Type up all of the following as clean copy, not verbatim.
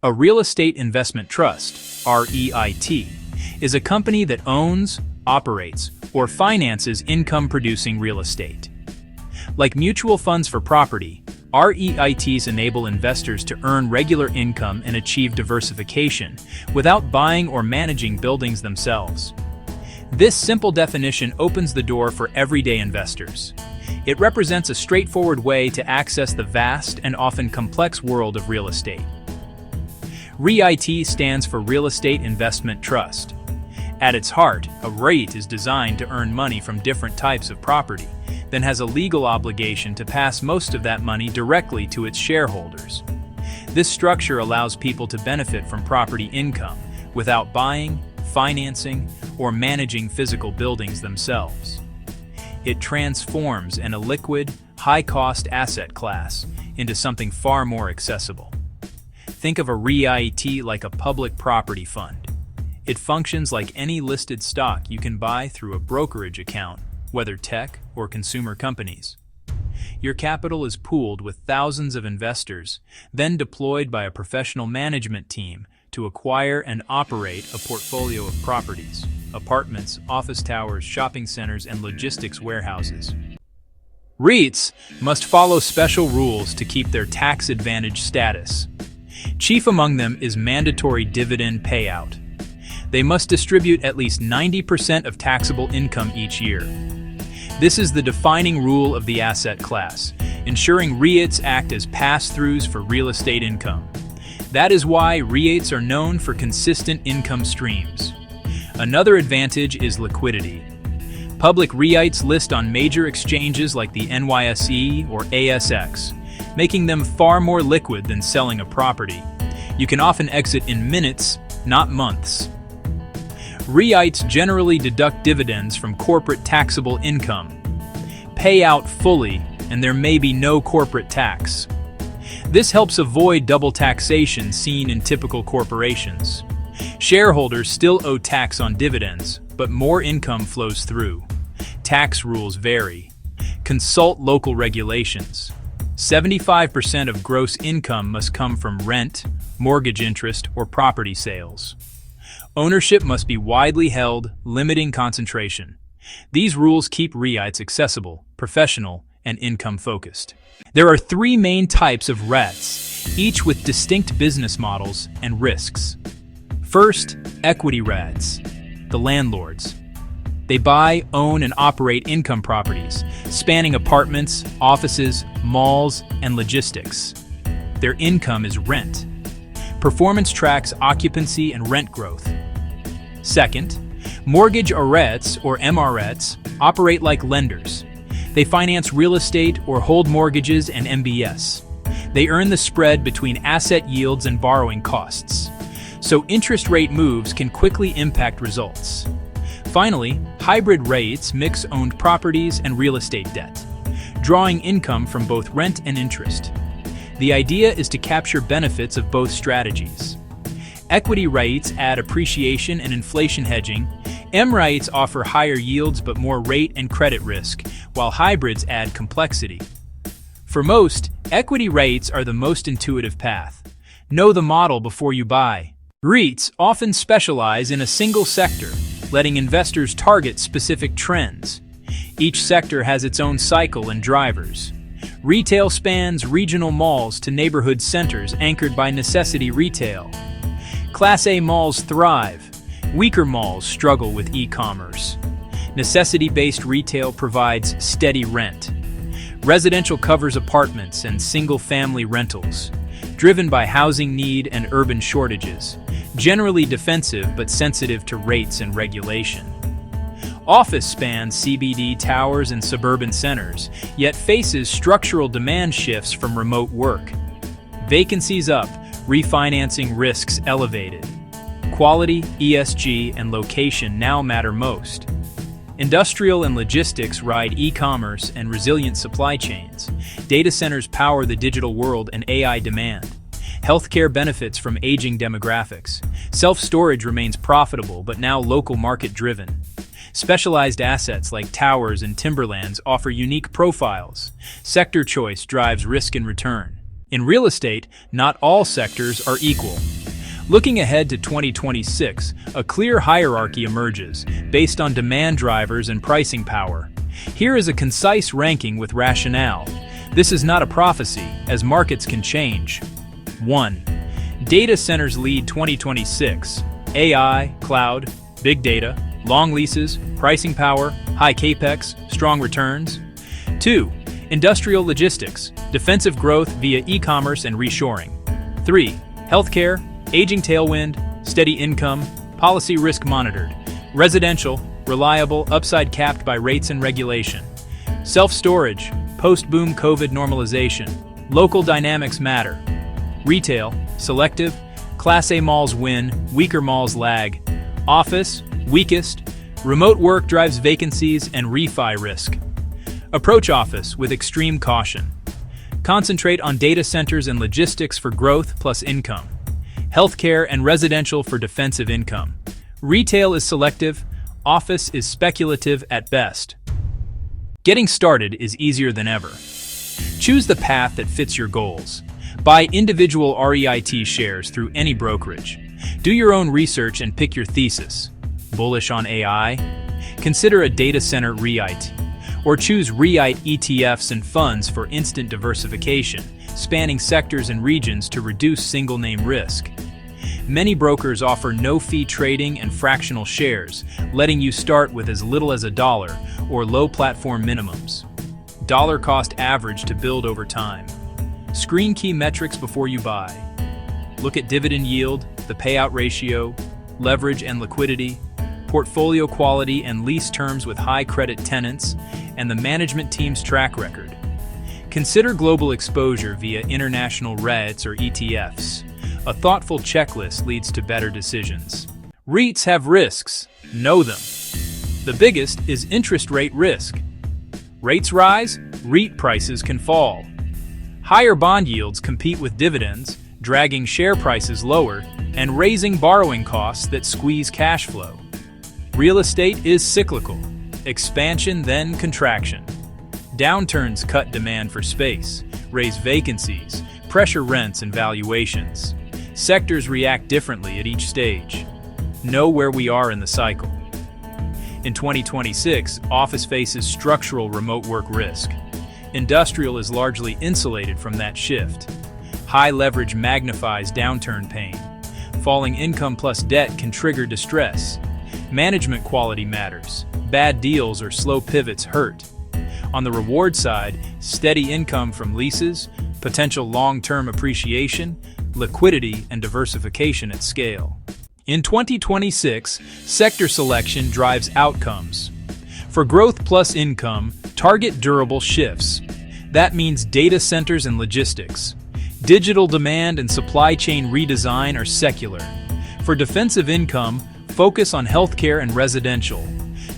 A real estate investment trust, REIT, is a company that owns, operates, or finances income-producing real estate. Like mutual funds for property, REITs enable investors to earn regular income and achieve diversification without buying or managing buildings themselves. This simple definition opens the door for everyday investors. It represents a straightforward way to access the vast and often complex world of real estate. REIT stands for Real Estate Investment Trust. At its heart, a REIT is designed to earn money from different types of property, then has a legal obligation to pass most of that money directly to its shareholders. This structure allows people to benefit from property income without buying, financing, or managing physical buildings themselves. It transforms an illiquid, high-cost asset class into something far more accessible. Think of a REIT like a public property fund. It functions like any listed stock you can buy through a brokerage account, whether tech or consumer companies. Your capital is pooled with thousands of investors, then deployed by a professional management team to acquire and operate a portfolio of properties, apartments, office towers, shopping centers, and logistics warehouses. REITs must follow special rules to keep their tax-advantaged status. Chief among them is mandatory dividend payout. They must distribute at least 90% of taxable income each year. This is the defining rule of the asset class, ensuring REITs act as pass-throughs for real estate income. That is why REITs are known for consistent income streams. Another advantage is liquidity. Public REITs list on major exchanges like the NYSE or ASX, making them far more liquid than selling a property. You can often exit in minutes, not months. REITs generally deduct dividends from corporate taxable income, pay out fully, and there may be no corporate tax. This helps avoid double taxation seen in typical corporations. Shareholders still owe tax on dividends, but more income flows through. Tax rules vary. Consult local regulations. 75% of gross income must come from rent, mortgage interest, or property sales. Ownership must be widely held, limiting concentration. These rules keep REITs accessible, professional, and income-focused. There are three main types of REITs, each with distinct business models and risks. First, equity REITs, the landlords. They buy, own, and operate income properties, spanning apartments, offices, malls, and logistics. Their income is rent. Performance tracks occupancy and rent growth. Second, mortgage REITs, or MREITs, operate like lenders. They finance real estate or hold mortgages and MBS. They earn the spread between asset yields and borrowing costs, so interest rate moves can quickly impact results. Finally, hybrid REITs mix owned properties and real estate debt, drawing income from both rent and interest. The idea is to capture benefits of both strategies. Equity REITs add appreciation and inflation hedging. MREITs offer higher yields but more rate and credit risk, while hybrids add complexity. For most, equity REITs are the most intuitive path. Know the model before you buy. REITs often specialize in a single sector, letting investors target specific trends. Each sector has its own cycle and drivers. Retail spans regional malls to neighborhood centers anchored by necessity retail. Class A malls thrive. Weaker malls struggle with e-commerce. Necessity-based retail provides steady rent. Residential covers apartments and single-family rentals, driven by housing need and urban shortages, generally defensive but sensitive to rates and regulation. Office spans CBD towers and suburban centers, yet faces structural demand shifts from remote work. Vacancies up, refinancing risks elevated. Quality, ESG, and location now matter most. Industrial and logistics ride e-commerce and resilient supply chains. Data centers power the digital world and AI demand. Healthcare benefits from aging demographics. Self-storage remains profitable but now local market-driven. Specialized assets like towers and timberlands offer unique profiles. Sector choice drives risk and return. In real estate, not all sectors are equal. Looking ahead to 2026, a clear hierarchy emerges, based on demand drivers and pricing power. Here is a concise ranking with rationale. This is not a prophecy, as markets can change. 1. Data centers lead 2026. AI, cloud, big data, long leases, pricing power, high capex, strong returns. 2. Industrial logistics, defensive growth via e-commerce and reshoring. 3. Healthcare, aging tailwind, steady income, policy risk monitored. Residential, reliable, upside capped by rates and regulation. Self-storage, post-boom COVID normalization. Local dynamics matter. Retail, selective, Class A malls win, weaker malls lag. Office, weakest. Remote work drives vacancies and refi risk. Approach office with extreme caution. Concentrate on data centers and logistics for growth plus income. Healthcare and residential for defensive income. Retail is selective, office is speculative at best. Getting started is easier than ever. Choose the path that fits your goals. Buy individual REIT shares through any brokerage. Do your own research and pick your thesis. Bullish on AI? Consider a data center REIT. Or choose REIT ETFs and funds for instant diversification, spanning sectors and regions to reduce single-name risk. Many brokers offer no-fee trading and fractional shares, letting you start with as little as $1 or low platform minimums. Dollar cost average to build over time. Screen key metrics before you buy. Look at dividend yield, the payout ratio, leverage and liquidity, portfolio quality and lease terms with high credit tenants, and the management team's track record. Consider global exposure via international REITs or ETFs. A thoughtful checklist leads to better decisions. REITs have risks. Know them. The biggest is interest rate risk. Rates rise, REIT prices can fall. Higher bond yields compete with dividends, dragging share prices lower and raising borrowing costs that squeeze cash flow. Real estate is cyclical. Expansion, then contraction. Downturns cut demand for space, raise vacancies, pressure rents and valuations. Sectors react differently at each stage. Know where we are in the cycle. In 2026, office faces structural remote work risk. Industrial is largely insulated from that shift. High leverage magnifies downturn pain. Falling income plus debt can trigger distress. Management quality matters. Bad deals or slow pivots hurt. On the reward side, steady income from leases, potential long-term appreciation, liquidity, and diversification at scale. In 2026, sector selection drives outcomes. For growth plus income, target durable shifts. That means data centers and logistics. Digital demand and supply chain redesign are secular. For defensive income, focus on healthcare and residential.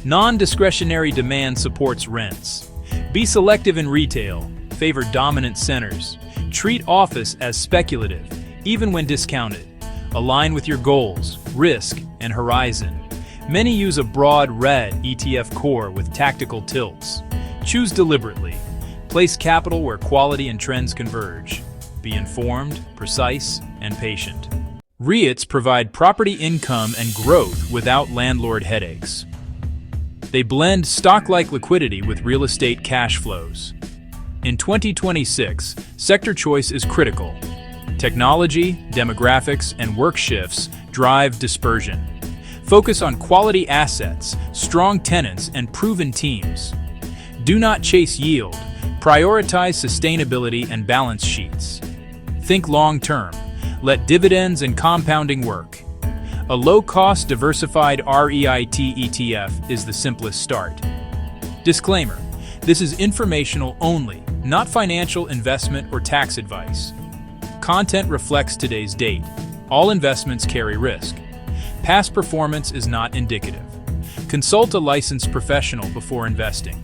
Non-discretionary demand supports rents. Be selective in retail. Favor dominant centers. Treat office as speculative, even when discounted. Align with your goals, risk, and horizon. Many use a broad red ETF core with tactical tilts. Choose deliberately. Place capital where quality and trends converge. Be informed, precise, and patient. REITs provide property income and growth without landlord headaches. They blend stock-like liquidity with real estate cash flows. In 2026, sector choice is critical. Technology, demographics, and work shifts drive dispersion. Focus on quality assets, strong tenants, and proven teams. Do not chase yield. Prioritize sustainability and balance sheets. Think long-term. Let dividends and compounding work. A low-cost, diversified REIT ETF is the simplest start. Disclaimer: this is informational only, not financial, investment, or tax advice. Content reflects today's date. All investments carry risk. Past performance is not indicative. Consult a licensed professional before investing.